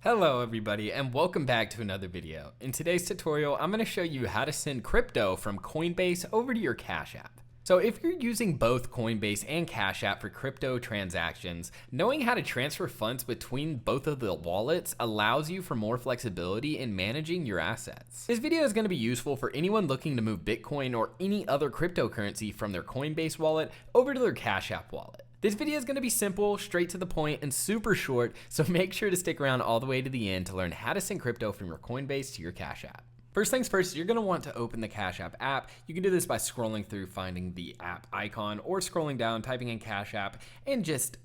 Hello everybody and welcome back to another video. In today's tutorial, I'm going to show you how to send crypto from Coinbase over to your Cash App. So if you're using both Coinbase and Cash App for crypto transactions, knowing how to transfer funds between both of the wallets allows you for more flexibility in managing your assets. This video is going to be useful for anyone looking to move Bitcoin or any other cryptocurrency from their Coinbase wallet over to their Cash App wallet. This video is going to be simple, straight to the point, and super short, so make sure to stick around all the way to the end to learn how to send crypto from your Coinbase to your Cash App. First things first, you're going to want to open the Cash App app. You can do this by scrolling through, finding the app icon, or scrolling down, typing in Cash App, and just,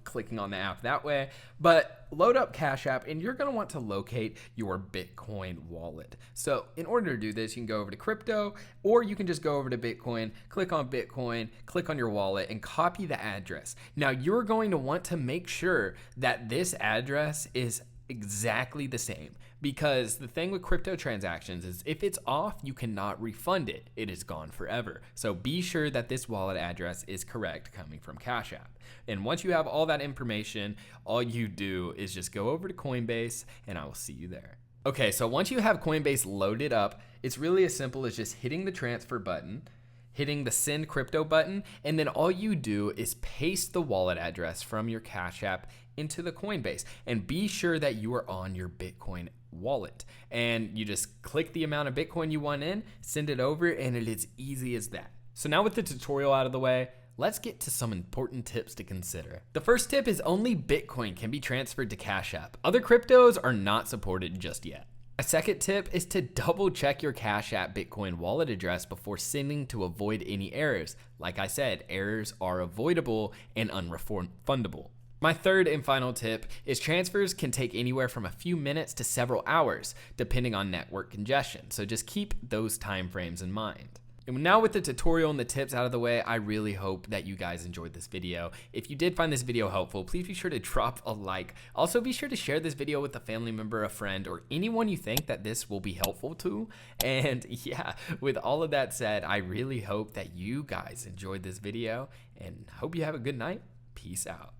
clicking on the app that way. But load up Cash App, and you're going to want to locate your Bitcoin wallet. So in order to do this, you can go over to crypto, or you can just go over to Bitcoin, click on your wallet, and copy the address. Now you're going to want to make sure that this address is exactly the same, because the thing with crypto transactions is if it's off, you cannot refund it. It is gone forever. So be sure that this wallet address is correct coming from Cash App. And once you have all that information, all you do is just go over to Coinbase and I will see you there. Okay, so once you have Coinbase loaded up, it's really as simple as just hitting the transfer button, hitting the send crypto button, and then all you do is paste the wallet address from your Cash App into the Coinbase, and be sure that you are on your Bitcoin wallet, and you just click the amount of Bitcoin you want in, send it over, and it is easy as that. So now with the tutorial out of the way, let's get to some important tips to consider. The first tip is only Bitcoin can be transferred to Cash App. Other cryptos are not supported just yet. My second tip is to double check your Cash App Bitcoin wallet address before sending to avoid any errors. Like I said, errors are avoidable and unrefundable. My third and final tip is transfers can take anywhere from a few minutes to several hours, depending on network congestion. So just keep those time frames in mind. And now with the tutorial and the tips out of the way, I really hope that you guys enjoyed this video. If you did find this video helpful, please be sure to drop a like. Also be sure to share this video with a family member, a friend, or anyone you think that this will be helpful to. And yeah, with all of that said, I really hope that you guys enjoyed this video and hope you have a good night. Peace out.